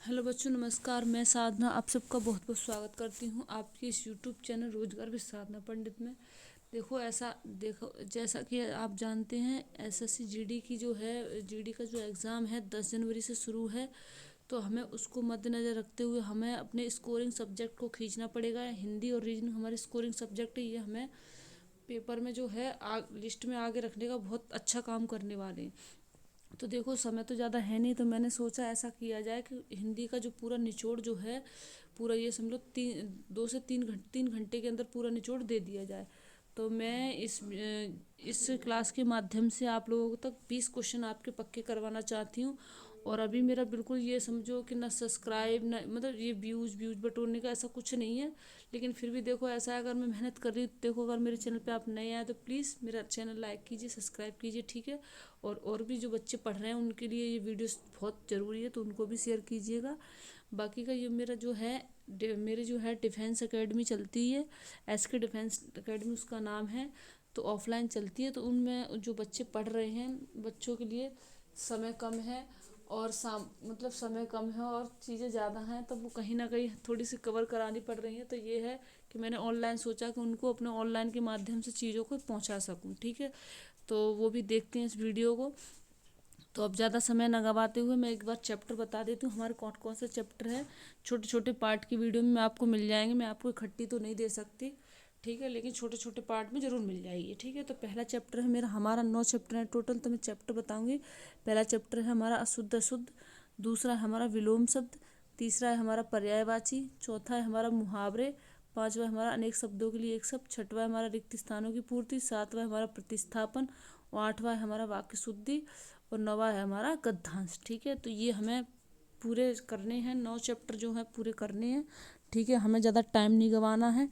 Hello बच्चों, नमस्कार। मैं साधना आप सबका बहुत बहुत स्वागत करती हूँ आपके इस यूट्यूब चैनल रोजगार विद साधना पंडित में। देखो जैसा कि आप जानते हैं, एसएससी जीडी की जो है, जीडी का जो एग्ज़ाम है 10 जनवरी से शुरू है। तो हमें उसको मद्देनज़र रखते हुए हमें अपने स्कोरिंग सब्जेक्ट को खींचना पड़ेगा। हिंदी और रीजनिंग हमारे स्कोरिंग सब्जेक्ट है, ये हमें पेपर में जो है लिस्ट में आगे रखने का बहुत अच्छा काम करने वाले हैं। तो देखो, समय तो ज़्यादा है नहीं, तो मैंने सोचा ऐसा किया जाए कि हिंदी का जो पूरा निचोड़ जो है, पूरा ये समझ लो 3 घंटे के अंदर पूरा निचोड़ दे दिया जाए। तो मैं इस क्लास के माध्यम से आप लोगों तक 20 क्वेश्चन आपके पक्के करवाना चाहती हूँ। और अभी मेरा बिल्कुल ये समझो कि ना सब्सक्राइब, ना मतलब ये व्यूज़ बटोरने का ऐसा कुछ नहीं है। लेकिन फिर भी देखो, ऐसा है, अगर मैं मेहनत कर रही हूँ, देखो अगर मेरे चैनल पे आप नए आए तो प्लीज़ मेरा चैनल लाइक कीजिए, सब्सक्राइब कीजिए, ठीक है। और भी जो बच्चे पढ़ रहे हैं उनके लिए ये वीडियो बहुत ज़रूरी है, तो उनको भी शेयर कीजिएगा। बाकी का ये मेरा जो है मेरे जो है डिफेंस एकेडमी चलती है, एसके डिफेंस एकेडमी उसका नाम है। तो ऑफलाइन चलती है, तो उनमें जो बच्चे पढ़ रहे हैं, बच्चों के लिए समय कम है और मतलब समय कम है और चीज़ें ज़्यादा हैं, तो वो कहीं ना कहीं थोड़ी सी कवर करानी पड़ रही है। तो ये है कि मैंने ऑनलाइन सोचा कि उनको अपने ऑनलाइन के माध्यम से चीज़ों को पहुंचा सकूं, ठीक है। तो वो भी देखते हैं इस वीडियो को। तो अब ज़्यादा समय न गवाते हुए मैं एक बार चैप्टर बता देती हूँ हमारे कौन कौन से चैप्टर है। छोटे छोटे पार्ट की वीडियो में आपको मिल जाएंगे, मैं आपको इकट्ठी तो नहीं दे सकती, ठीक है, लेकिन छोटे छोटे पार्ट में ज़रूर मिल जाएगी, ठीक है। तो पहला चैप्टर है मेरा, हमारा 9 चैप्टर है टोटल, तो मैं चैप्टर बताऊँगी। पहला चैप्टर है हमारा अशुद्ध अशुद्ध, दूसरा है हमारा विलोम शब्द, तीसरा है हमारा पर्यायवाची, चौथा है हमारा मुहावरे, पांचवा है हमारा अनेक शब्दों के लिए एक शब्द, छठवा है हमारा रिक्त स्थानों की पूर्ति, सातवां है हमारा प्रतिस्थापन, और आठवां है हमारा वाक्य शुद्धि, और नवा है हमारा गद्यांश, ठीक है। तो ये हमें पूरे करने हैं, 9 चैप्टर जो है पूरे करने हैं, ठीक है। हमें ज़्यादा टाइम नहीं गंवाना है,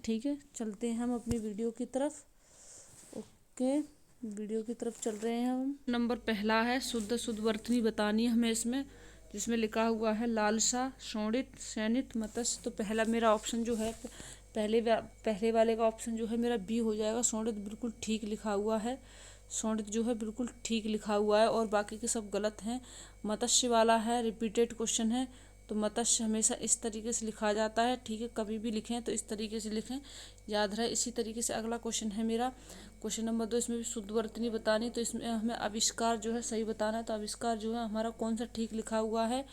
ठीक है। चलते हैं हम अपनी वीडियो की तरफ। ओके, वीडियो की तरफ चल रहे हैं हम। नंबर पहला है शुद्ध शुद्ध वर्तनी बतानी है हमें इसमें, जिसमें लिखा हुआ है लालसा, शोणित, सैनित, मत्स्य। तो पहला मेरा ऑप्शन जो है, पहले वाले का ऑप्शन जो है मेरा बी हो जाएगा। शोणित बिल्कुल ठीक लिखा हुआ है, शोणित जो है बिल्कुल ठीक लिखा हुआ है, और बाकी के सब गलत हैं। मत्स्य वाला है, रिपीटेड क्वेश्चन है, तो मत्स्य हमेशा इस तरीके से लिखा जाता है, ठीक है। कभी भी लिखें तो इस तरीके से लिखें, याद रहे। इसी तरीके से अगला क्वेश्चन है मेरा, क्वेश्चन नंबर 2, इसमें भी शुद्ध वर्तनी बतानी, तो इसमें हमें आविष्कार जो है सही बताना है। तो आविष्कार जो है हमारा कौन सा ठीक लिखा हुआ है,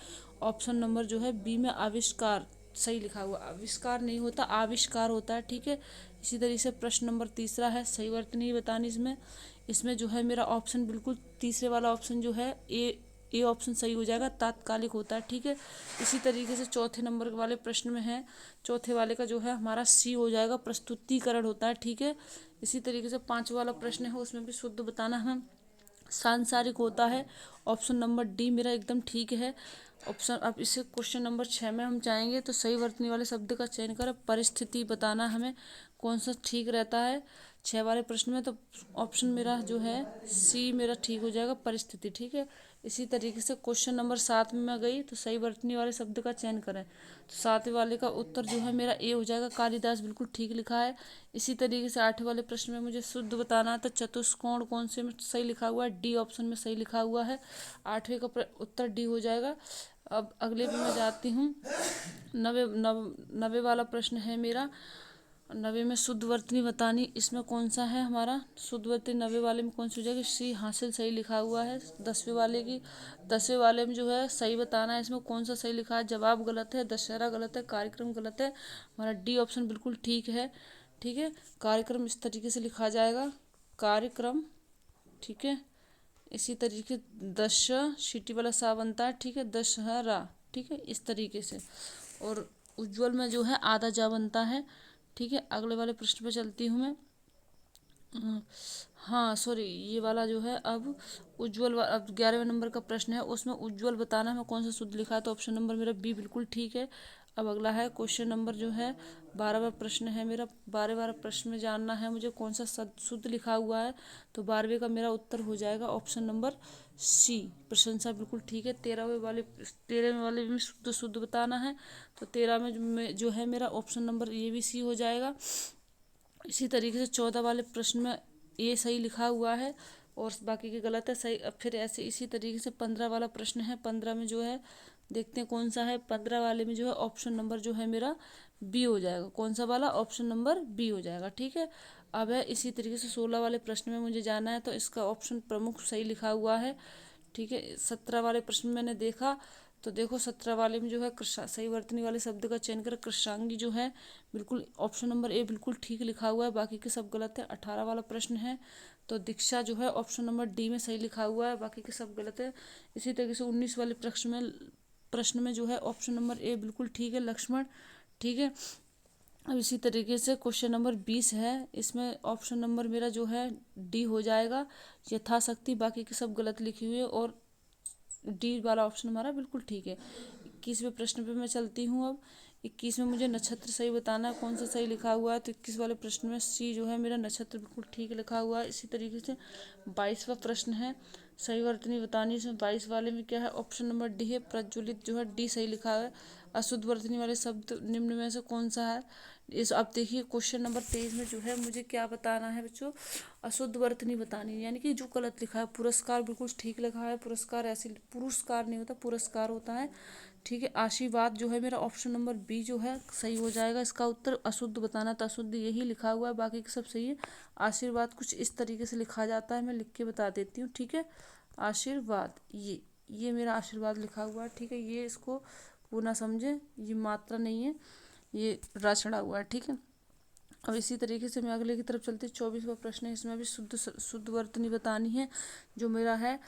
ऑप्शन नंबर जो है बी में आविष्कार सही लिखा हुआ। आविष्कार नहीं होता, आविष्कार होता है, ठीक है। इसी तरीके से प्रश्न नंबर तीसरा है सही वर्तनी बतानी, इसमें इसमें जो है मेरा ऑप्शन बिल्कुल तीसरे वाला ऑप्शन जो है ए ऑप्शन सही हो जाएगा, तात्कालिक होता है, ठीक है। इसी तरीके से चौथे नंबर वाले प्रश्न में है, चौथे वाले का जो है हमारा सी हो जाएगा, प्रस्तुतिकरण होता है, ठीक है। इसी तरीके से पांचवा वाला प्रश्न है, उसमें भी शुद्ध बताना है, सांसारिक होता है। ऑप्शन नंबर डी मेरा एकदम ठीक है ऑप्शन। अब इसे क्वेश्चन नंबर 6 में हम जाएंगे, तो सही वर्तनी वाले शब्द का चयन करें। परिस्थिति बताना हमें कौन सा ठीक रहता है 6 वाले प्रश्न में, तो ऑप्शन मेरा जो है सी मेरा ठीक हो जाएगा, परिस्थिति, ठीक है। इसी तरीके से क्वेश्चन नंबर 7 में मैं गई, तो सही वर्तनी वाले शब्द का चयन करें, तो 7वें वाले का उत्तर जो है मेरा ए हो जाएगा, कालिदास बिल्कुल ठीक लिखा है। इसी तरीके से 8वें वाले प्रश्न में मुझे शुद्ध बताना है, तो चतुष्कोण कौन से में सही लिखा हुआ है, डी ऑप्शन में सही लिखा हुआ है, 8वें का उत्तर डी हो जाएगा। अब अगले पे मैं जाती हूँ। नवे वाला प्रश्न है मेरा, नवे में शुद्ध वर्तनी बतानी, इसमें कौन सा है हमारा शुद्ध वर्तनी, नवे वाले में कौन सी हो जाएगी, सी हासिल सही लिखा हुआ है। 10वें वाले में जो है सही बताना है, इसमें कौन सा सही लिखा है, जवाब गलत है, दशहरा गलत है, कार्यक्रम गलत है, हमारा डी ऑप्शन बिल्कुल ठीक है, ठीक है। कार्यक्रम इस तरीके से लिखा जाएगा, कार्यक्रम, ठीक है। इसी तरीके दश सीटी वाला सा बनता है, ठीक है, दशहरा, ठीक है, इस तरीके से। और उज्ज्वल में जो है आधा जा बनता है, ठीक है। अगले वाले प्रश्न पे चलती हूँ मैं। हाँ सॉरी, ये वाला जो है अब अब 11वें नंबर का प्रश्न है, उसमें उज्ज्वल बताना है कौन सा शुद्ध लिखा है, तो ऑप्शन नंबर मेरा बी बिल्कुल ठीक है। अब अगला है क्वेश्चन नंबर जो है 12वां प्रश्न है मेरा, 12वां प्रश्न में जानना है मुझे कौन सा शुद्ध लिखा हुआ है, तो 12वें का मेरा उत्तर हो जाएगा ऑप्शन नंबर सी, प्रशंसा बिल्कुल ठीक है। 13वें वाले में शुद्ध शुद्ध बताना है, तो 13 में जो है मेरा ऑप्शन नंबर ये भी सी हो जाएगा। इसी तरीके से 14 वाले प्रश्न में ए सही लिखा हुआ है, और बाकी के गलत है। सही। अब फिर ऐसे इसी तरीके से 15 वाला प्रश्न है। 15 में जो है देखते हैं कौन सा है। 15 वाले में जो है ऑप्शन नंबर जो है मेरा बी हो जाएगा। कौन सा वाला? ऑप्शन नंबर बी हो जाएगा। ठीक है। अब है इसी तरीके से 16 वाले प्रश्न में मुझे जाना है, तो इसका ऑप्शन प्रमुख सही लिखा हुआ है। ठीक है। 17 वाले प्रश्न में मैंने देखा, तो देखो 17 वाले में जो है सही वर्तनी वाले शब्द का चयन कर कृष्णांगी जो है बिल्कुल ऑप्शन नंबर ए बिल्कुल ठीक लिखा हुआ है, बाकी के सब गलत है। 18 वाला प्रश्न है, तो दीक्षा जो है ऑप्शन नंबर डी में सही लिखा हुआ है, बाकी के सब गलत है। इसी तरीके से 19 वाले प्रश्न में जो है ऑप्शन नंबर ए बिल्कुल ठीक है, लक्ष्मण। ठीक है। अब इसी तरीके से क्वेश्चन नंबर 20 है, इसमें ऑप्शन नंबर मेरा जो है डी हो जाएगा, यथाशक्ति। बाकी के सब गलत लिखी हुई है और डी वाला ऑप्शन हमारा बिल्कुल ठीक है। 21वें प्रश्न पे मैं चलती हूँ। अब 21 में मुझे नक्षत्र सही बताना है, कौन सा सही लिखा हुआ है। तो 21 वाले प्रश्न में सी जो है मेरा नक्षत्र बिल्कुल ठीक लिखा हुआ है। इसी तरीके से 22वां प्रश्न है, सही वर्तनी बतानी है। इसमें 22 वाले में क्या है? ऑप्शन नंबर डी है, प्रज्वलित जो है डी सही लिखा है। अशुद्ध वर्तनी वाले शब्द निम्न में से कौन सा है? इस अब देखिए क्वेश्चन नंबर 23 में जो है मुझे क्या बताना है बच्चों? अशुद्ध वर्तनी बतानी है, यानी कि जो गलत लिखा है। पुरस्कार बिल्कुल ठीक लिखा है, पुरस्कार ऐसे पुरस्कार नहीं होता, पुरस्कार होता है। ठीक है। आशीर्वाद जो है मेरा ऑप्शन नंबर बी जो है सही हो जाएगा। इसका उत्तर अशुद्ध बताना था, अशुद्ध यही लिखा हुआ है, बाकी के सब सही है। आशीर्वाद कुछ इस तरीके से लिखा जाता है, मैं लिख के बता देती हूँ। ठीक है। आशीर्वाद, ये मेरा आशीर्वाद लिखा हुआ है। ठीक है। ये इसको पुनः समझे, ये मात्रा नहीं है, ये रचना हुआ है। ठीक है। अब इसी तरीके से मैं अगले की तरफ चलती हूँ। 24वां प्रश्न है, इसमें भी शुद्ध वर्तनी बतानी है जो मेरा है।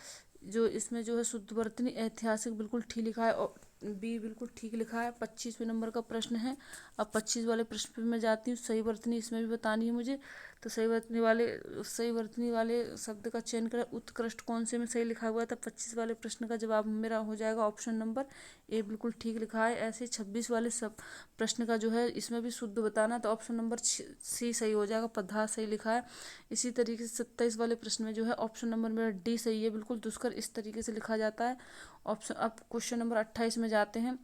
जो इसमें जो है शुद्ध वर्तनी ऐतिहासिक बिल्कुल ठीक लिखा है और बी बिल्कुल ठीक लिखा है। 25वें नंबर का प्रश्न है। अब 25 वाले प्रश्न पे मैं जाती हूँ। सही वर्तनी इसमें भी बतानी है मुझे, तो सही वर्तनी वाले शब्द का चयन करें। उत्कृष्ट कौन से में सही लिखा हुआ था? 25 वाले प्रश्न का जवाब मेरा हो जाएगा ऑप्शन नंबर ए बिल्कुल ठीक लिखा है। ऐसे 26 वाले सब प्रश्न का जो है इसमें भी शुद्ध बताना, तो ऑप्शन नंबर सी सही हो जाएगा, पदार्थ सही लिखा है। इसी तरीके से 27 वाले प्रश्न में जो है ऑप्शन नंबर मेरा डी सही है, बिल्कुल दुष्कर इस तरीके से लिखा जाता है ऑप्शन। अब क्वेश्चन नंबर 28 में जाते हैं।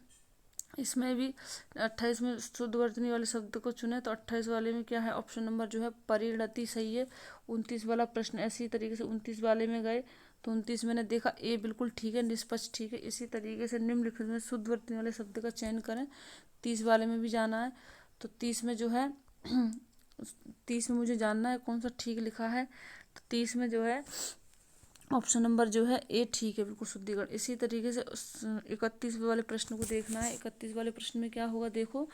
इसमें भी 28 में शुद्ध वर्तनी वाले शब्द को चुने, तो 28 वाले में क्या है? ऑप्शन नंबर जो है परिणति सही है। 29 वाला प्रश्न ऐसी तरीके से 29 वाले में गए, तो 29 मैंने देखा ए बिल्कुल ठीक है, निष्पक्ष ठीक है। इसी तरीके से निम्नलिखित में शुद्ध वर्तनी वाले शब्द का चयन करें। 30 वाले में भी जाना है, तो 30 में जो है 30 में मुझे जानना है कौन सा ठीक लिखा है। तो 30 में जो है ऑप्शन नंबर जो है ए ठीक है, बिल्कुल शुद्धिकरण। इसी तरीके से 31 वाले प्रश्न को देखना है। 31 वाले प्रश्न में क्या होगा? देखो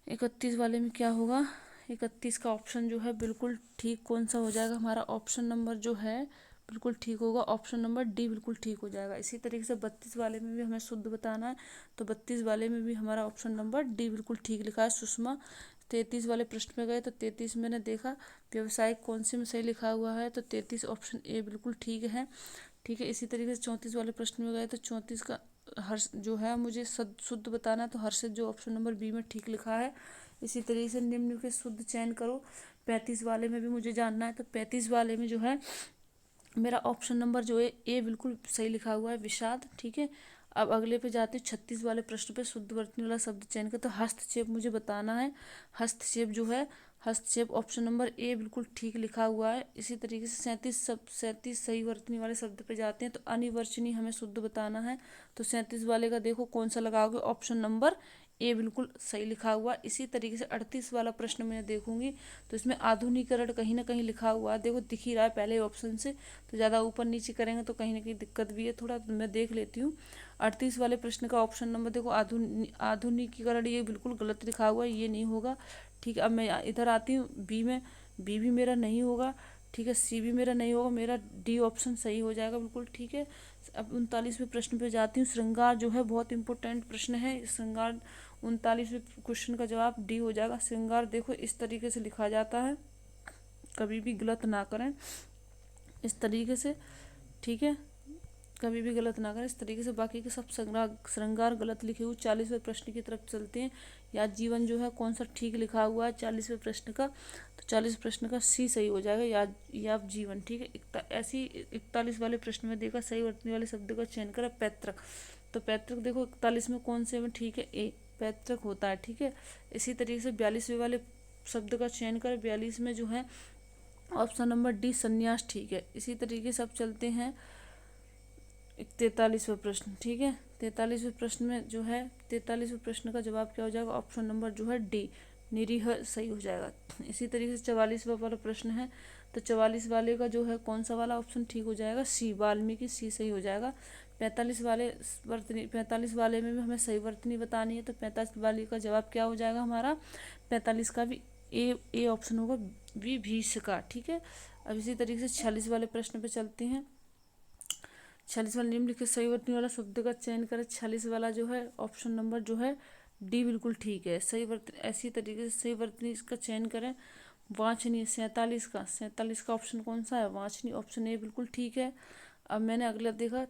31 वाले में क्या होगा? 31 का ऑप्शन जो है बिल्कुल ठीक कौन सा हो जाएगा? हमारा ऑप्शन नंबर जो है बिल्कुल ठीक होगा, ऑप्शन नंबर डी बिल्कुल ठीक हो जाएगा। इसी तरीके से 32 वाले में भी हमें शुद्ध बताना है, तो 32 वाले में भी हमारा ऑप्शन नंबर डी बिल्कुल ठीक लिखा है, सुषमा। 33 वाले प्रश्न में गए, तो 33 मैंने देखा व्यवसायिक कौन से में सही लिखा हुआ है, तो 33 ऑप्शन ए बिल्कुल ठीक है। ठीक है। इसी तरीके से 34 वाले प्रश्न में गए, तो 34 का हर्ष जो है मुझे शुद्ध बताना है, तो हर्षित जो ऑप्शन नंबर बी में ठीक लिखा है। इसी तरीके से निम्न के शुद्ध चयन करो। 35 वाले में भी मुझे जानना है, तो 35 वाले में जो है मेरा ऑप्शन नंबर जो है ए बिल्कुल सही लिखा हुआ है, विषाद। ठीक है। अब अगले पे जाते हैं 36 वाले प्रश्न पे, शुद्ध वर्तनी वाला शब्द चयन कर। तो हस्तक्षेप मुझे बताना है। हस्तक्षेप जो है हस्तक्षेप ऑप्शन नंबर ए बिल्कुल ठीक लिखा हुआ है। इसी तरीके से 37 सही वर्तनी वाले शब्द पे जाते हैं, तो अनिर्वचनीय हमें शुद्ध बताना है। तो 37 वाले का देखो कौन सा लगाओगे? ऑप्शन नंबर ए बिल्कुल सही लिखा हुआ। इसी तरीके से 38 वाला प्रश्न मैं देखूंगी, तो इसमें आधुनिकीकरण कहीं ना कहीं लिखा हुआ है, देखो दिख ही रहा है पहले ऑप्शन से, तो ज़्यादा ऊपर नीचे करेंगे तो कहीं ना कहीं दिक्कत भी है थोड़ा, तो मैं देख लेती हूँ। 38 वाले प्रश्न का ऑप्शन नंबर देखो आधुनिकीकरण, ये बिल्कुल गलत लिखा हुआ है, ये नहीं होगा। ठीक है। अब मैं इधर आती हूँ बी में, बी भी मेरा नहीं होगा। ठीक है। सी भी मेरा नहीं होगा, मेरा डी ऑप्शन सही हो जाएगा बिल्कुल। ठीक है। अब 39वें प्रश्न पे जाती हूँ। श्रृंगार जो है बहुत इंपॉर्टेंट प्रश्न है। श्रृंगार 39वें क्वेश्चन का जवाब डी हो जाएगा। श्रृंगार देखो इस तरीके से लिखा जाता है, कभी भी गलत ना करें इस तरीके से। ठीक है। कभी भी गलत ना करें इस तरीके से, बाकी के सब श्रृंगार गलत लिखे हुए। 40वें प्रश्न की तरफ चलते हैं। याद जीवन जो है कौन सा ठीक लिखा हुआ है 40वें प्रश्न का? तो 40 प्रश्न का सी सही हो जाएगा, याद जीवन। ठीक है। ऐसी 41 वाले प्रश्न में देखा सही वर्तनी वाले शब्द का चयन करें। पैतृक, तो पैतृक देखो 41 में कौन से में ठीक है? ए पैतृक होता है। ठीक है। इसी तरीके से 42वें वाले शब्द का चयन करें। 42 में जो है ऑप्शन नंबर डी संन्यास ठीक है। इसी तरीके से अब चलते हैं 43वां प्रश्न। ठीक है, 43वें प्रश्न में जो है 43वें प्रश्न का जवाब क्या हो जाएगा, ऑप्शन नंबर जो है डी निरीह सही हो जाएगा। इसी तरीके से 44वां वाला प्रश्न है, तो 44 वाले का जो है कौन सा वाला ऑप्शन ठीक हो जाएगा, सी वाल्मीकि, सी सही हो जाएगा। 45 वाले में भी हमें सही वर्तनी बतानी है, तो 45 वाले का जवाब क्या हो जाएगा हमारा, 45 का भी ए ऑप्शन होगा, विभीषिका। ठीक है, अब इसी तरीके से 46 वाले प्रश्न पे चलते हैं। 46 वाले निम्नलिखित सही वर्तनी वाला शब्द का चयन करें। 46 वाला जो है ऑप्शन नंबर जो है डी बिल्कुल ठीक है, सही वर्तनी। ऐसी तरीके से सही वर्तनी इसका चयन करें। वांछनीय 47 का ऑप्शन कौन सा है, वांछनीय, ऑप्शन ए बिल्कुल ठीक है। अब मैंने अगला देखा,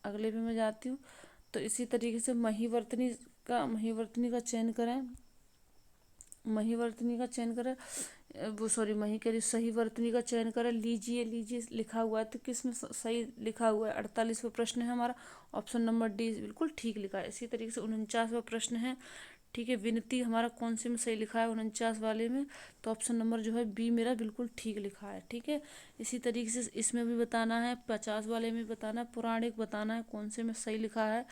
अगले पे मैं जाती हूँ, तो इसी तरीके से महिवर्तनी का चयन करें। महिवर्तनी का चयन करें, वो सॉरी मही कह रही, सही वर्तनी का चयन करें। लीजिए लिखा हुआ है, तो किसमें सही लिखा हुआ है, 48वां प्रश्न है हमारा, ऑप्शन नंबर डी बिल्कुल ठीक लिखा है। इसी तरीके से 49वां प्रश्न है। ठीक है, विनती हमारा कौन से में सही लिखा है, 49 वाले में, तो ऑप्शन नंबर जो है बी मेरा बिल्कुल ठीक लिखा है। ठीक है, इसी तरीके से इसमें भी बताना है, 50 वाले में बताना है, पौराणिक बताना है कौन से में सही लिखा है,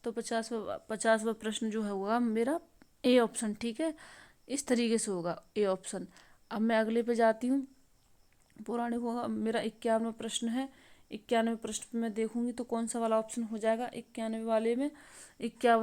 तो 50वां प्रश्न जो है होगा मेरा ए ऑप्शन। ठीक है, इस तरीके से होगा ए ऑप्शन। अब मैं अगले पे जाती हूँ, पौराणिक होगा मेरा 51वां प्रश्न है। 91वें प्रश्न पे मैं देखूंगी तो कौन सा वाला ऑप्शन हो जाएगा, 51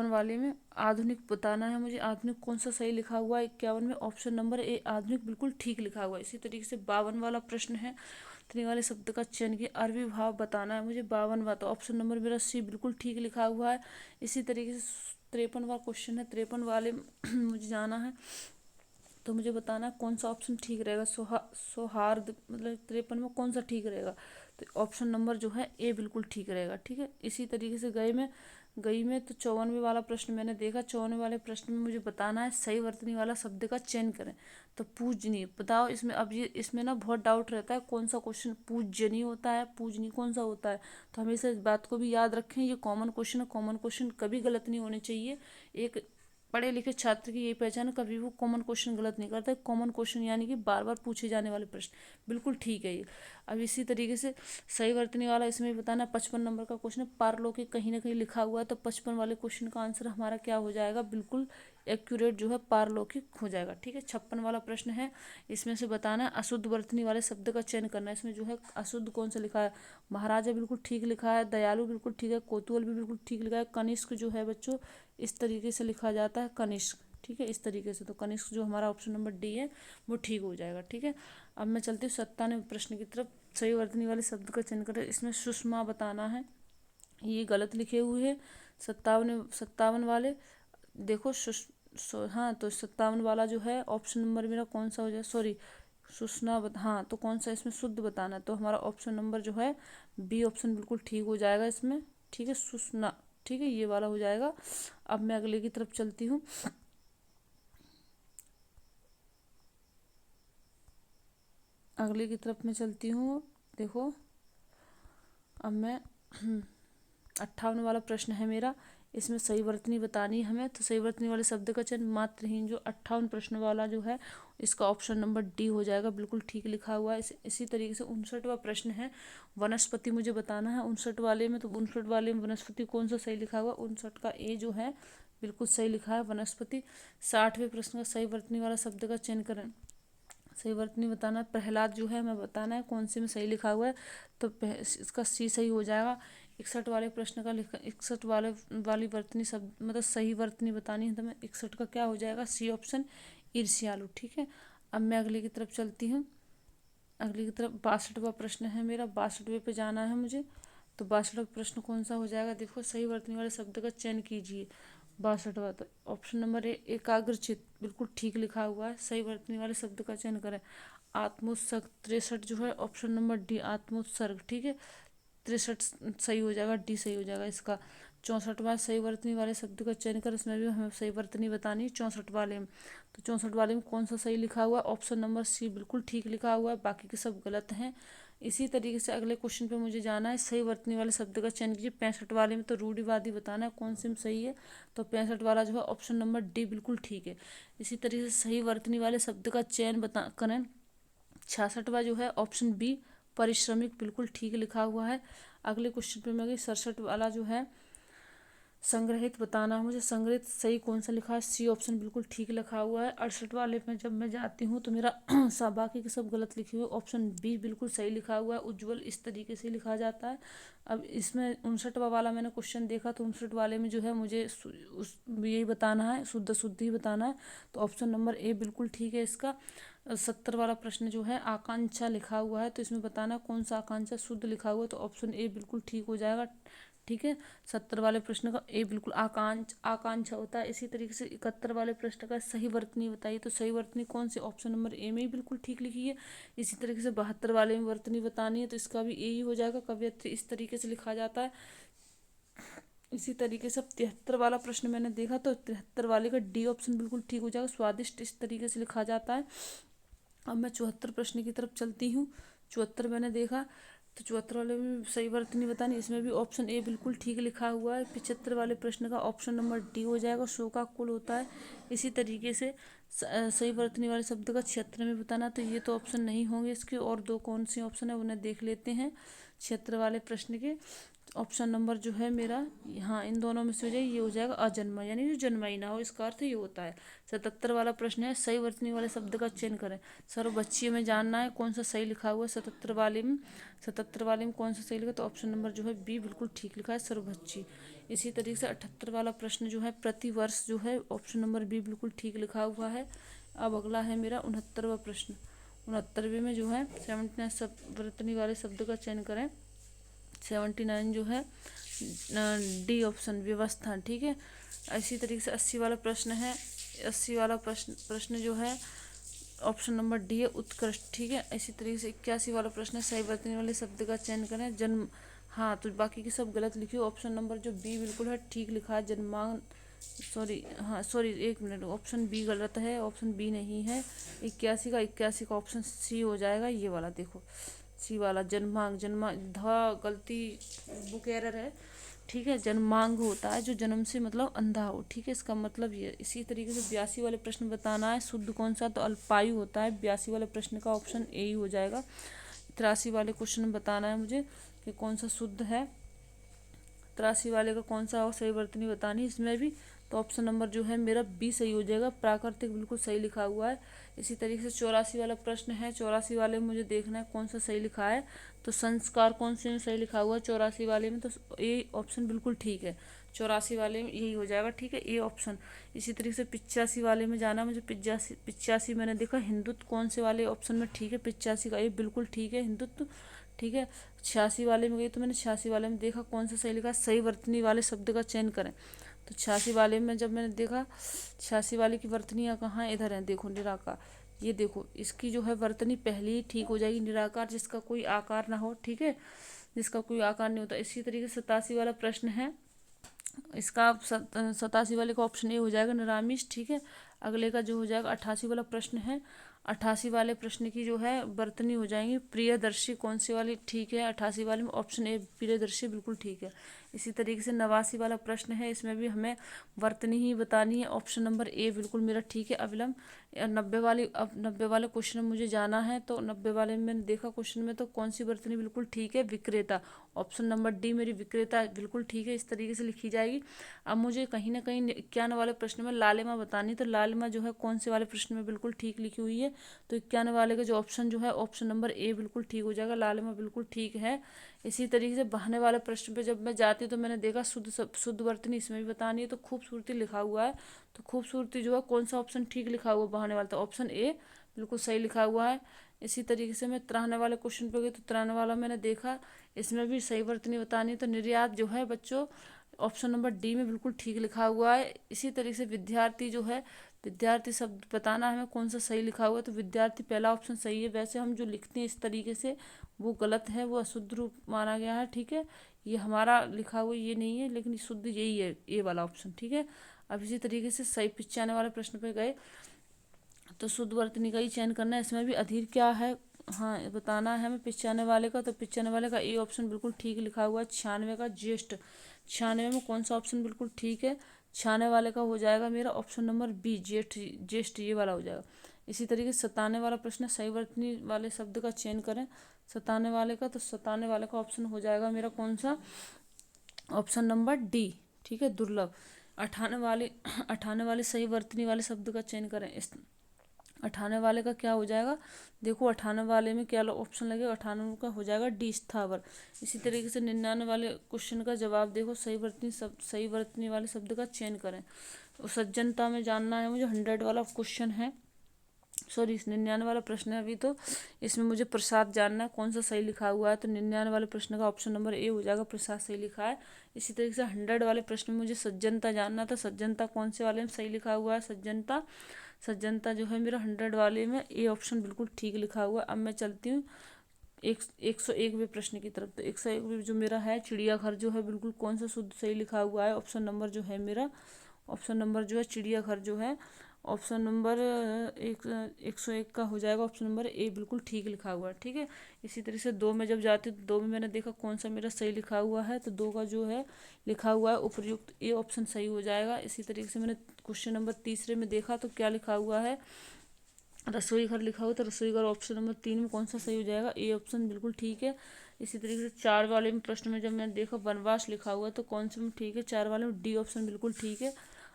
वाले में आधुनिक बताना है मुझे, आधुनिक कौन सा सही लिखा हुआ है 51 में, ऑप्शन नंबर ए आधुनिक बिल्कुल ठीक लिखा हुआ है। इसी तरीके से 52 वाला प्रश्न है, इतने वाले शब्द का चयन किया, अरबी भाव बताना है मुझे 52वां, तो ऑप्शन नंबर मेरा सी बिल्कुल ठीक लिखा हुआ है। इसी तरीके से 53वां क्वेश्चन है, 53 वाले मुझे जाना है, तो मुझे बताना है कौन सा ऑप्शन ठीक रहेगा, सौहार्द मतलब 53 में कौन सा ठीक रहेगा, तो ऑप्शन नंबर जो है ए बिल्कुल ठीक रहेगा। ठीक है, इसी तरीके से गई में तो 54वें वाला प्रश्न मैंने देखा, 54वें वाले प्रश्न में मुझे बताना है सही वर्तनी वाला शब्द का चयन करें, तो पूजनीय बताओ। इसमें अब ये इसमें ना बहुत डाउट रहता है कौन सा क्वेश्चन पूजनीय होता है, पूजनीय कौन सा होता है, तो हमेशा इस बात को भी याद रखें, ये कॉमन क्वेश्चन है, कॉमन क्वेश्चन कभी गलत नहीं होने चाहिए। एक पढ़े लिखे छात्र की यही पहचान है, कभी वो कॉमन क्वेश्चन गलत नहीं करता। कॉमन क्वेश्चन यानी कि बार बार पूछे जाने वाले प्रश्न, बिल्कुल ठीक है ये। अब इसी तरीके से सही वर्तनी वाला इसमें भी बताना, 55 नंबर का क्वेश्चन है, पारलौकिक कहीं ना कहीं लिखा हुआ है, तो 55 वाले क्वेश्चन का आंसर हमारा क्या हो जाएगा, बिल्कुल एक्यूरेट जो है पारलौकिक हो जाएगा। ठीक है, 56 वाला प्रश्न है, इसमें से बताना है अशुद्ध वर्तनी वाले शब्द का चयन करना है। इसमें जो है अशुद्ध कौन सा लिखा है, महाराजा बिल्कुल ठीक लिखा है, दयालु बिल्कुल ठीक है, कोतुअल भी बिल्कुल ठीक लिखा है, कनिष्क जो है बच्चों इस तरीके से लिखा जाता है, कनिष्क। ठीक है, इस तरीके से, तो कनिष्क जो हमारा ऑप्शन नंबर डी है वो ठीक हो जाएगा। ठीक है, अब मैं चलती हूँ 97वें प्रश्न की तरफ। सही वर्तनी वाले शब्द का चयन करें, इसमें सुषमा बताना है, ये गलत लिखे हुए हैं 57 वाले, देखो हाँ, तो 57 वाला जो है ऑप्शन नंबर मेरा कौन सा हो जाए, सॉरी सुषमा हाँ, तो कौन सा इसमें शुद्ध बताना है, तो हमारा ऑप्शन नंबर जो है बी ऑप्शन बिल्कुल ठीक हो जाएगा इसमें। ठीक है, सुषमा, ठीक है, ये वाला हो जाएगा। अब मैं अगले की तरफ चलती हूँ, अगले की तरफ मैं चलती हूँ, देखो अब मैं 58 वाला प्रश्न है मेरा, इसमें सही वर्तनी बतानी है हमें, तो सही वर्तनी वाले शब्द का चयन मात्रहीन, जो 58 प्रश्न वाला जो है इसका ऑप्शन नंबर डी हो जाएगा, बिल्कुल ठीक लिखा हुआ है। इसी तरीके से 59वां प्रश्न है, वनस्पति मुझे बताना है 59 वाले में, तो 59 वाले में वनस्पति कौन सा सही लिखा हुआ, 59 का ए जो है बिल्कुल सही लिखा है, वनस्पति। 60वें प्रश्न का सही वर्तनी वाला शब्द का चयन करें, सही वर्तनी बताना है, प्रहलाद जो है हमें बताना है कौन से में सही लिखा हुआ है, तो इसका सी सही हो जाएगा। 61 वाले प्रश्न का लिखा, 61 वाली वर्तनी शब्द मतलब सही वर्तनी बतानी है, तो मैं 61 का क्या हो जाएगा, सी ऑप्शन ईर्ष्यालु। ठीक है, अब मैं अगले की तरफ चलती हूँ, अगले की तरफ 62वां प्रश्न है मेरा, 62वें पे जाना है मुझे, तो 62वां प्रश्न कौन सा हो जाएगा, देखो सही वर्तनी वाले शब्द का चयन कीजिए। 62वां, तो ऑप्शन नंबर ए एकाग्रचित बिल्कुल ठीक लिखा हुआ है, सही वर्तनी वाले शब्द का चयन करें। आत्मोत्सर्ग 63 जो है ऑप्शन नंबर डी आत्मोत्सर्ग। ठीक है, 63 सही हो जाएगा, डी सही हो जाएगा इसका। 64वां सही वर्तनी वाले शब्द का चयन कर, इसमें भी हमें सही वर्तनी बतानी है 64 वाले में, तो 64 वाले में कौन सा सही लिखा हुआ है, ऑप्शन नंबर सी बिल्कुल ठीक लिखा हुआ है, बाकी के सब गलत हैं। इसी तरीके से अगले क्वेश्चन पे मुझे जाना है, सही वर्तनी वाले शब्द का चयन कीजिए। 65 वाले में तो रूढ़िवादी बताना है कौन से में सही है, तो 65 वाला जो है ऑप्शन नंबर डी बिल्कुल ठीक है। इसी तरीके से सही वर्तनी वाले शब्द का चयन बता करें, 66वां जो है ऑप्शन बी परिश्रमिक बिल्कुल ठीक लिखा हुआ है। अगले क्वेश्चन पे मैं गई। 67 वाला जो है संग्रहित बताना है मुझे। संग्रहित सही कौन सा लिखा है, सी ऑप्शन बिल्कुल ठीक लिखा हुआ है। 68 वाले में जब मैं जाती हूँ तो मेरा सब बाकी के सब गलत लिखे हुए, ऑप्शन बी बिल्कुल सही लिखा हुआ है। उज्ज्वल इस तरीके से लिखा जाता है। अब इसमें 59वां वाला मैंने क्वेश्चन देखा तो 59 वाले में जो है मुझे यही बताना है, शुद्ध शुद्ध ही बताना है। तो ऑप्शन नंबर ए बिल्कुल ठीक है इसका। 70 वाला प्रश्न जो है आकांक्षा लिखा हुआ है, तो इसमें बताना कौन सा आकांक्षा शुद्ध लिखा हुआ है, तो ऑप्शन ए बिल्कुल ठीक हो जाएगा। ठीक है, 70 वाले प्रश्न का ए बिल्कुल आकांक्षा होता है। इसी तरीके से 71 वाले प्रश्न का सही वर्तनी बताइए, तो सही वर्तनी कौन सी, ऑप्शन नंबर ए में ही बिल्कुल ठीक लिखी है। इसी तरीके से 72 वाले में वर्तनी बतानी है, तो इसका भी ए ही हो जाएगा। कवयित्री इस तरीके से लिखा जाता है। इसी तरीके से 73 वाला प्रश्न मैंने देखा तो 73 वाले का डी ऑप्शन बिल्कुल ठीक हो जाएगा। स्वादिष्ट इस तरीके से लिखा जाता है। अब मैं 74 प्रश्न की तरफ चलती हूँ। 74 मैंने देखा तो 74 वाले में सही वर्तनी बतानी, इसमें भी ऑप्शन ए बिल्कुल ठीक लिखा हुआ है। 75 वाले प्रश्न का ऑप्शन नंबर डी हो जाएगा, शो का कुल होता है। इसी तरीके से सही वर्तनी वाले शब्द का 76 में बताना, तो ये तो ऑप्शन नहीं होंगे इसके, और दो कौन से ऑप्शन है उन्हें देख लेते हैं। 76 वाले प्रश्न के ऑप्शन नंबर जो है मेरा, हाँ इन दोनों में से हो जाए, ये हो जाएगा अजन्मा, यानी जो जन्मा ही ना हो, इसका अर्थ ये होता है। 77 वाला प्रश्न है सही वर्तनी वाले शब्द का चयन करें। सर्वबच्चीय में जानना है कौन सा सही लिखा हुआ है। 77 वाले में कौन सा सही लिखा, तो ऑप्शन नंबर जो है बी बिल्कुल ठीक लिखा है, सर्वबच्चीय। इसी तरीके से 78 वाला प्रश्न जो है प्रतिवर्ष जो है, ऑप्शन नंबर बी बिल्कुल ठीक लिखा हुआ है। अब अगला है मेरा 69वां प्रश्न। 69वें में जो है 79 वर्तनी वाले शब्द का चयन करें। 79 जो है डी ऑप्शन व्यवस्था, ठीक है। इसी तरीके से 80 वाला प्रश्न है। 80 वाला प्रश्न जो है ऑप्शन नंबर डी है उत्कृष्ट, ठीक है। इसी तरीके से 81 वाला प्रश्न है सही वर्तनी वाले शब्द का चयन करें। जन्म, हाँ तो बाकी के सब गलत लिखिए। ऑप्शन नंबर जो बी बिल्कुल है ठीक लिखा है, जन्मांग, सॉरी एक मिनट, ऑप्शन बी गलत है, ऑप्शन बी नहीं है। 81 का ऑप्शन सी हो जाएगा, ये वाला देखो सी वाला जन्मांग, गलती बुक एरर है, ठीक है। जन्मांग होता है जो जन्म से मतलब अंधा हो, ठीक है, इसका मतलब ये। इसी तरीके से 82 वाले प्रश्न बताना है शुद्ध कौन सा, तो अल्पायु होता है। 82 वाले प्रश्न का ऑप्शन ए ही हो जाएगा। 83 वाले क्वेश्चन बताना है मुझे कि कौन सा शुद्ध है। 83 वाले का कौन सा और सही वर्तनी बतानी है इसमें भी, तो ऑप्शन नंबर जो है मेरा बी सही हो जाएगा, प्राकृतिक बिल्कुल सही लिखा हुआ है। इसी तरीके से 84 वाला प्रश्न है। 84 वाले में मुझे देखना है कौन सा सही लिखा है, तो संस्कार कौन से में सही लिखा हुआ है 84 वाले में, तो ए ऑप्शन बिल्कुल ठीक है। 84 वाले में यही हो जाएगा, ठीक है, ए ऑप्शन। इसी तरीके से 85 वाले में जाना मुझे। 85 मैंने देखा हिंदुत्व कौन से वाले ऑप्शन में ठीक है, 85 का ए बिल्कुल ठीक है हिंदुत्व, ठीक है। 86 वाले में गई तो मैंने 86 वाले में देखा कौन सा सही लिखा, सही वर्तनी वाले शब्द का चयन करें। तो 86 वाले में जब मैंने देखा 86 वाले की वर्तनियाँ कहाँ, इधर है देखो, निराकार, ये देखो इसकी जो है वर्तनी पहले ही ठीक हो जाएगी। निराकार जिसका कोई आकार ना हो, ठीक है, जिसका कोई आकार नहीं होता। इसी तरीके से 87 वाला प्रश्न है, इसका 87 वाले का ऑप्शन ए हो जाएगा निरामिष, ठीक है। अगले का जो हो जाएगा 88 वाला प्रश्न है। 88 वाले प्रश्न की जो है वर्तनी हो जाएंगी प्रियदर्शी, कौन सी वाली ठीक है, 88 वाले में ऑप्शन ए प्रियदर्शी बिल्कुल ठीक है। इसी तरीके से 89 वाला प्रश्न है, इसमें भी हमें वर्तनी ही बतानी है, ऑप्शन नंबर ए बिल्कुल मेरा ठीक है अविलंब। 90 वाले क्वेश्चन में मुझे जाना है, तो 90 वाले में मैंने देखा क्वेश्चन में तो कौन सी वर्तनी बिल्कुल ठीक है, विक्रेता, ऑप्शन नंबर डी मेरी विक्रेता बिल्कुल ठीक है, इस तरीके से लिखी जाएगी। अब मुझे कहीं ना कहीं 91 वाले प्रश्न में लालिमा बतानी, तो लालिमा जो है कौन से वाले प्रश्न में बिल्कुल ठीक लिखी हुई है, तो 91 वाले का जो ऑप्शन जो है ऑप्शन नंबर ए बिल्कुल ठीक हो जाएगा, लालिमा बिल्कुल ठीक है। इसी तरीके से बहाने वाले प्रश्न पे जब मैं जाती हूँ तो मैंने देखा शुद्ध वर्तनी इसमें भी बतानी है, तो खूबसूरती लिखा हुआ है, तो खूबसूरती जो है कौन सा ऑप्शन ठीक लिखा हुआ बहाने वाला, तो ऑप्शन ए बिल्कुल सही लिखा हुआ है। इसी तरीके से मैं 93 वाले क्वेश्चन पे गई तो 93 वाला मैंने देखा, इसमें भी सही वर्तनी बतानी है, तो निर्यात जो है बच्चों ऑप्शन नंबर डी में बिल्कुल ठीक लिखा हुआ है। इसी तरीके से विद्यार्थी जो है, विद्यार्थी शब्द बताना है हमें कौन सा सही लिखा हुआ है, तो विद्यार्थी पहला ऑप्शन सही है। वैसे हम जो लिखते हैं इस तरीके से वो गलत है, वो अशुद्ध रूप माना गया है, ठीक है, ये हमारा लिखा हुआ ये नहीं है, लेकिन शुद्ध यही है, ए वाला ऑप्शन, ठीक है। अब इसी तरीके से सही 95 वाले प्रश्न पे गए तो शुद्ध वर्तनी का ही चयन करना है। इसमें भी अधीर क्या है, हाँ बताना है हमें 95 वाले का, तो 95 वाले का ए ऑप्शन बिल्कुल ठीक लिखा हुआ है। 96 का ज्येष्ठ, 96 में कौन सा ऑप्शन बिल्कुल ठीक है, 96 वाले का हो जाएगा मेरा ऑप्शन नंबर बी ज्येष्ठ, ये वाला हो जाएगा। इसी तरीके से सताने वाला प्रश्न है, सही वर्तनी वाले शब्द का चयन करें सताने वाले का। तो सताने वाले का ऑप्शन हो जाएगा मेरा कौन सा, ऑप्शन नंबर डी, ठीक है, दुर्लभ। अठाने वाले सही वर्तनी वाले शब्द का चयन करें। इस अठाने वाले का क्या हो जाएगा, देखो अठाने वाले में क्या ऑप्शन लगेगा, अठानवे का हो जाएगा डी, स्थावर। इसी तरीके से 99 वाले क्वेश्चन का जवाब देखो, सही वर्तनी वाले शब्द का चयन करें। तो सज्जनता में जानना है मुझे, 100 वाला क्वेश्चन है, सॉरी 99 वाला प्रश्न है अभी। तो इसमें मुझे प्रसाद जानना है कौन सा सही लिखा हुआ है। तो 99 वाले प्रश्न का ऑप्शन नंबर ए हो जाएगा, प्रसाद सही लिखा है। इसी तरीके से 100 वाले प्रश्न में मुझे सज्जनता जानना था, सज्जनता कौन से वाले में सही लिखा हुआ है, सज्जनता जो है मेरा 100 वाले में ए ऑप्शन बिल्कुल ठीक लिखा हुआ है। अब मैं चलती हूँ 101वें प्रश्न की तरफ। तो 101वें जो मेरा है, चिड़ियाघर जो है बिल्कुल कौन सा शुद्ध सही लिखा हुआ है, ऑप्शन नंबर जो है मेरा, ऑप्शन नंबर जो है चिड़ियाघर जो है, ऑप्शन नंबर 101 का हो जाएगा ऑप्शन नंबर ए, बिल्कुल ठीक लिखा हुआ है, ठीक है। इसी तरह से 2 में जब जाती हूँ तो 2 में मैंने देखा कौन सा मेरा सही लिखा हुआ है। तो 2 का जो है लिखा हुआ है उपर्युक्त, ए ऑप्शन सही हो जाएगा। इसी तरीके से मैंने क्वेश्चन नंबर तीसरे में देखा तो क्या लिखा हुआ है, रसोई घर लिखा हुआ। तो रसोई घर ऑप्शन नंबर 3 में कौन सा सही हो जाएगा, ए ऑप्शन बिल्कुल ठीक है। इसी तरीके से 4 वाले में प्रश्न में जब मैंने देखा वनवास लिखा हुआ तो कौन से में ठीक है, 4 वाले में डी ऑप्शन बिल्कुल ठीक है।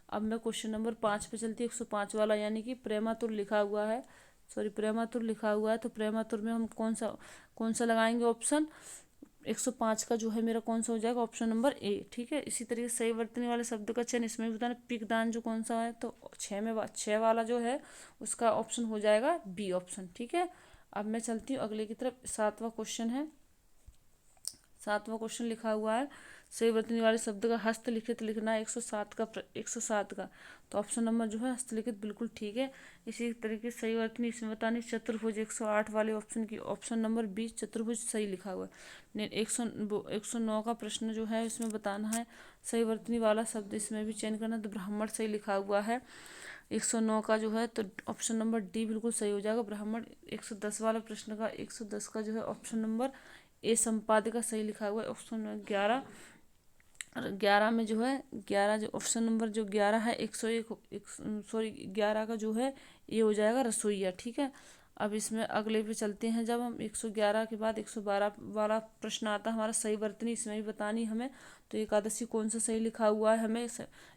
अब मैं क्वेश्चन नंबर 5 पे चलती हूँ, 105 वाला, यानी कि प्रेमातुर लिखा हुआ है, सॉरी प्रेमातुर लिखा हुआ है। तो प्रेमातुर में हम कौन सा लगाएंगे ऑप्शन, 105 का जो है मेरा कौन सा हो जाएगा, ऑप्शन नंबर ए, ठीक है। इसी तरीके से सही वर्तनी वाले शब्द का चयन, इसमें भी बताना पिकदान जो कौन सा है। तो 6 वाला जो है उसका ऑप्शन हो जाएगा बी ऑप्शन, ठीक है। अब मैं चलती हूँ अगले की तरफ, 7वां क्वेश्चन है। 7वां क्वेश्चन लिखा हुआ है, सही वर्तनी वाले शब्द का हस्तलिखित लिखना है 107 का। तो ऑप्शन नंबर जो है हस्तलिखित बिल्कुल ठीक है। इसी तरीके से सही वर्तनी इसमें बतानी, चतुर्भुज 108 वाले ऑप्शन की, ऑप्शन नंबर बी चतुर्भुज सही लिखा हुआ है। 109 का प्रश्न जो है इसमें बताना है सही वर्तनी वाला शब्द, इसमें भी चयन करना। तो ब्राह्मण सही लिखा हुआ है 109 का जो है, तो ऑप्शन नंबर डी बिल्कुल सही हो जाएगा, ब्राह्मण। 110 वाला प्रश्न का 110 का जो है ऑप्शन नंबर ए संपादिका सही लिखा हुआ है। ऑप्शन 11 में जो है 11 जो ऑप्शन नंबर जो 11 है 101 सॉरी 11 का जो है ये हो जाएगा रसोईया, ठीक है। अब इसमें अगले पे चलते हैं, जब हम 111 के बाद 112 वाला प्रश्न आता है हमारा सही वर्तनी, इसमें भी बतानी हमें। तो एकादशी कौन सा सही लिखा हुआ है हमें,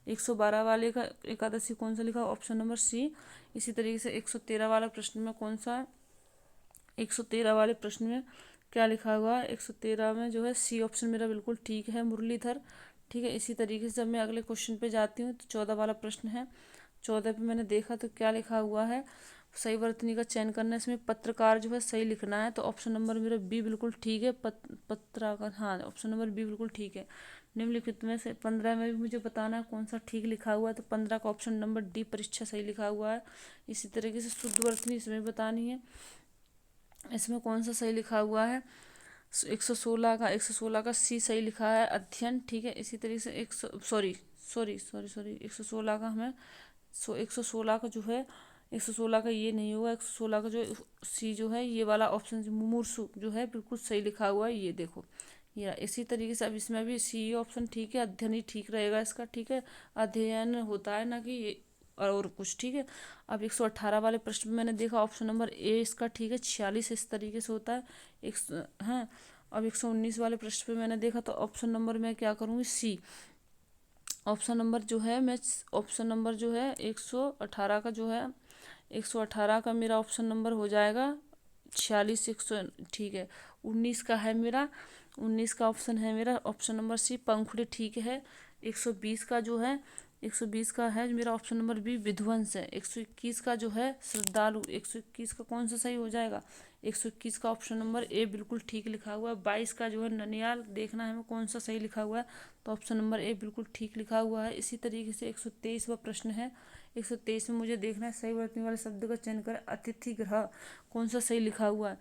112 वाले का एकादशी कौन सा लिखा, ऑप्शन नंबर सी। इसी तरीके से 113 वाला प्रश्न में कौन सा है, 113 वाले प्रश्न में क्या लिखा हुआ है, 113 में जो है सी ऑप्शन मेरा बिल्कुल ठीक है, मुरलीधर, ठीक है। इसी तरीके से जब मैं अगले क्वेश्चन पे जाती हूँ तो 14 वाला प्रश्न है। 14 पे मैंने देखा तो क्या लिखा हुआ है, सही वर्तनी का चयन करना है, इसमें पत्रकार जो है सही लिखना है। तो ऑप्शन नंबर मेरा बी बिल्कुल ठीक है, पत्रकार, हाँ ऑप्शन नंबर बी बिल्कुल ठीक है। निम्नलिखित में से 15 में भी मुझे बताना है कौन सा ठीक लिखा हुआ है। तो 15 का ऑप्शन नंबर डी परीक्षा सही लिखा हुआ है। इसी तरीके से शुद्ध वर्तनी इसमें बतानी है, इसमें कौन सा सही लिखा हुआ है, 116 का सी सही लिखा है, अध्ययन, ठीक है। इसी तरीके से 116 का हमें 116 का जो है 116 का ये नहीं होगा, 116 का जो सी जो है ये वाला ऑप्शन मुमूर्षु जो है बिल्कुल सही लिखा हुआ है, ये देखो ये। इसी तरीके से अब इसमें भी सी ऑप्शन ठीक है, अध्ययन ही ठीक रहेगा इसका, ठीक है, अध्ययन होता है ना कि ये और कुछ, ठीक है। अब 118 वाले प्रश्न में मैंने देखा ऑप्शन नंबर ए इसका ठीक है, 46 इस तरीके से होता है एक, हाँ। अब 119 वाले प्रश्न पे मैंने देखा तो ऑप्शन नंबर मैं क्या करूँगी, सी ऑप्शन नंबर जो है मैं, ऑप्शन नंबर जो है 118 का जो है 118 का मेरा ऑप्शन नंबर हो जाएगा 46, 100, ठीक है। 19 का है मेरा, 19 का ऑप्शन है मेरा ऑप्शन नंबर सी, पंखुड़ी, ठीक है। 120 का जो है 120 का है मेरा ऑप्शन नंबर बी, विध्वंस है। 121 का जो है श्रद्धालु, 121 का कौन सा सही हो जाएगा, 121 का ऑप्शन नंबर ए बिल्कुल ठीक लिखा हुआ है। 22 का जो है ननियाल, देखना है हमें कौन सा सही लिखा हुआ है। तो ऑप्शन नंबर ए बिल्कुल ठीक लिखा हुआ है। इसी तरीके से 123वां प्रश्न है, 123 में मुझे देखना है सही वर्तनी वाले शब्द का चयन कर, अतिथि गृह कौन सा सही लिखा हुआ है,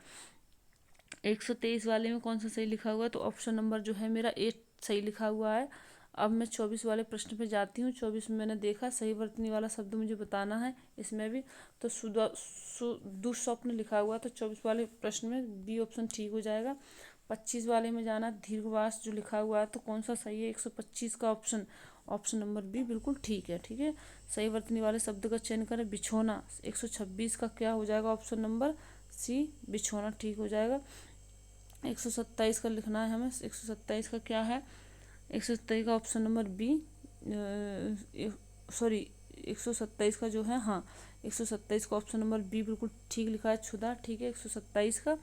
123 वाले में कौन सा सही लिखा हुआ है। तो ऑप्शन नंबर जो है मेरा ए सही लिखा हुआ है। अब मैं 24 वाले प्रश्न पे जाती हूँ। 24 में मैंने देखा सही वर्तनी वाला शब्द मुझे बताना है इसमें भी। तो दुःस्वप्न लिखा हुआ, तो 24 वाले प्रश्न में बी ऑप्शन ठीक हो जाएगा। 25 वाले में जाना, दीर्घवास जो लिखा हुआ है तो कौन सा सही है? 125 का ऑप्शन, ऑप्शन नंबर बी बिल्कुल ठीक है। ठीक है, सही वर्तनी वाले शब्द का चयन करें। बिछोना, 126 का क्या हो जाएगा? ऑप्शन नंबर सी, बिछोना ठीक हो जाएगा। 127 का लिखना है हमें। 127 का क्या है? 127 का ऑप्शन नंबर बी, सॉरी 127 का जो है, हाँ 127 का ऑप्शन नंबर बी बिल्कुल ठीक लिखा है, क्षुधा। ठीक है, 127 का।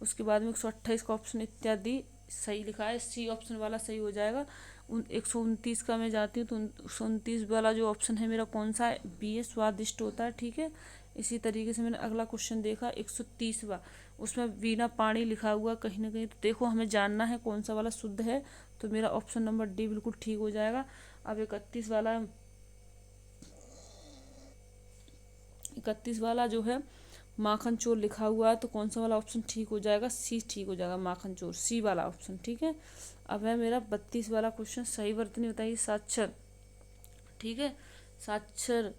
उसके बाद में 128 का ऑप्शन इत्यादि सही लिखा है, सी ऑप्शन वाला सही हो जाएगा। 129 का मैं जाती हूँ तो 129 वाला जो ऑप्शन है मेरा कौन सा है? बी है, स्वादिष्ट होता है। ठीक है, इसी तरीके से मैंने अगला क्वेश्चन देखा 130वां, उसमें वीणा पाणी लिखा हुआ कहीं ना कहीं, तो देखो हमें जानना है कौन सा वाला शुद्ध है, तो मेरा ऑप्शन नंबर डी बिल्कुल ठीक हो जाएगा। अब 31 वाला, 31 वाला जो है माखन चोर लिखा हुआ है, तो कौन सा वाला ऑप्शन ठीक हो जाएगा? सी ठीक हो जाएगा, माखन चोर, सी वाला ऑप्शन। ठीक है, अब है मेरा 32 वाला क्वेश्चन, सही वर्तनी बताइए। साक्षर, ठीक है, साक्षर,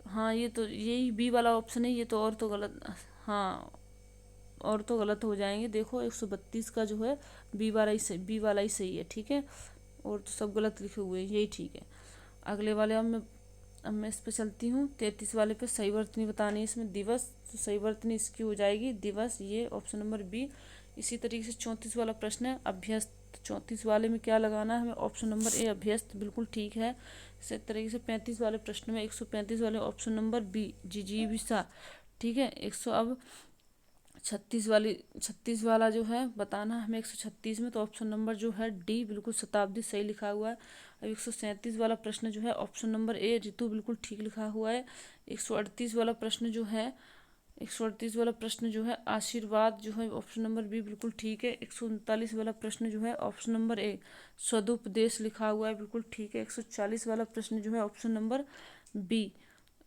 हाँ ये तो यही बी वाला ऑप्शन है, ये तो और तो गलत, हाँ और तो गलत हो जाएंगे। देखो 132 का जो है बी वाला ही सही, बी वाला ही सही है। ठीक है, और तो सब गलत लिखे हुए हैं, यही ठीक है। अगले वाले अब मैं इस पे चलती हूँ। 33 वाले पे सही वर्तनी बतानी है इसमें। दिवस, तो सही वर्तनी इसकी हो जाएगी दिवस, ये ऑप्शन नंबर बी। इसी तरीके से 34 वाला प्रश्न है अभ्यस्त, 34 वाले में क्या लगाना है हमें? ऑप्शन नंबर ए अभ्यस्त बिल्कुल ठीक है। इसी तरीके से 35 वाले प्रश्न में 135 वाले ऑप्शन नंबर बी जिजीविसा। ठीक है, 100 अब 36 वाला जो है बताना हमें 136 में, तो ऑप्शन नंबर जो है डी बिल्कुल शताब्दी सही लिखा हुआ है। अब 137 वाला प्रश्न जो है ऑप्शन नंबर ए ऋतु बिल्कुल ठीक लिखा हुआ है। 138 वाला प्रश्न जो है, 138 वाला प्रश्न जो है आशीर्वाद जो है ऑप्शन नंबर बी बिल्कुल ठीक है। 139 वाला प्रश्न जो है ऑप्शन नंबर ए सदुपदेश लिखा हुआ है, बिल्कुल ठीक है। 140 वाला प्रश्न जो है option number B,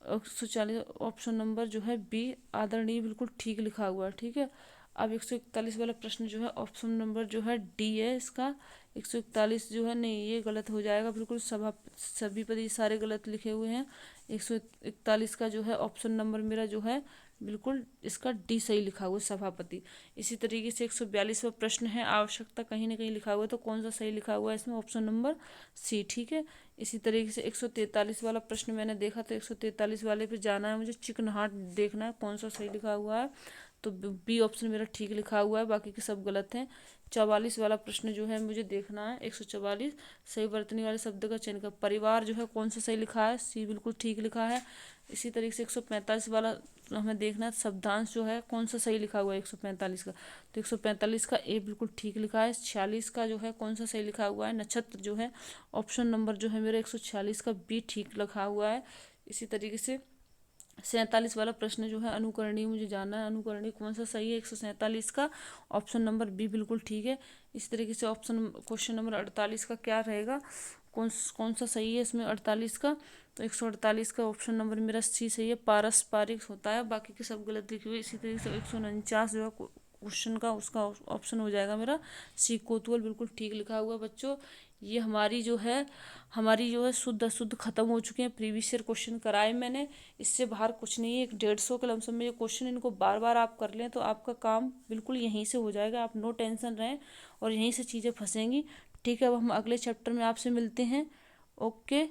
140 option number जो है बी आदरणीय बिल्कुल ठीक लिखा हुआ है। ठीक है, अब 141 वाला प्रश्न जो है ऑप्शन नंबर जो है डी है इसका। 141 जो है, नहीं ये गलत हो जाएगा बिल्कुल, सभी पद ये सारे गलत लिखे हुए हैं। 141 का जो है ऑप्शन नंबर मेरा जो है बिल्कुल इसका डी सही लिखा हुआ है, सभापति। इसी तरीके से 142वां प्रश्न है आवश्यकता कहीं ना कहीं लिखा हुआ है, तो कौन सा सही लिखा हुआ है इसमें? Option number C. ठीक है, इसी तरीके से 143 वाला प्रश्न मैंने देखा, तो 143 वाले पे जाना है मुझे, चिकनाहट देखना है कौन सा सही लिखा हुआ है, तो बी ऑप्शन मेरा ठीक लिखा हुआ है, बाकी के सब गलत हैं। 44 वाला प्रश्न जो है मुझे देखना है, 144 सही वर्तनी वाले शब्द का चयन कर। परिवार जो है कौन सा सही लिखा है? सी बिल्कुल ठीक लिखा है। इसी तरीके से 145 वाला हमें देखना है, शब्दांश जो है कौन सा सही लिखा हुआ है 145 का, तो 145 का ए बिल्कुल ठीक लिखा है। 46 का जो है कौन सा सही लिखा हुआ है? नक्षत्र जो है ऑप्शन नंबर जो है मेरा 146 का बी ठीक लिखा हुआ है। इसी तरीके से 47 वाला प्रश्न जो है अनुकरणीय मुझे जानना है, अनुकरणीय कौन सा सही है 147 का? ऑप्शन नंबर बी बिल्कुल ठीक है। इस तरीके से ऑप्शन क्वेश्चन नंबर 48 का क्या रहेगा, कौन सा सही है इसमें 48 का? तो 148 का ऑप्शन नंबर मेरा सी सही है, पारस्परिक होता है, बाकी के सब गलत लिखे हुए। इसी तरीके से 149 जो है क्वेश्चन का, उसका ऑप्शन हो जाएगा मेरा सी, कोतुअल बिल्कुल ठीक लिखा हुआ है। बच्चों ये हमारी जो है शुद्ध अशुद्ध खत्म हो चुके हैं, प्रीवियस ईयर क्वेश्चन कराए मैंने, इससे बाहर कुछ नहीं है। 150 के लमसम में ये क्वेश्चन, इनको बार बार आप कर लें तो आपका काम बिल्कुल यहीं से हो जाएगा, आप नो टेंशन रहें, और यहीं से चीज़ें फंसेंगी। ठीक है, अब हम अगले चैप्टर में आपसे मिलते हैं। ओके।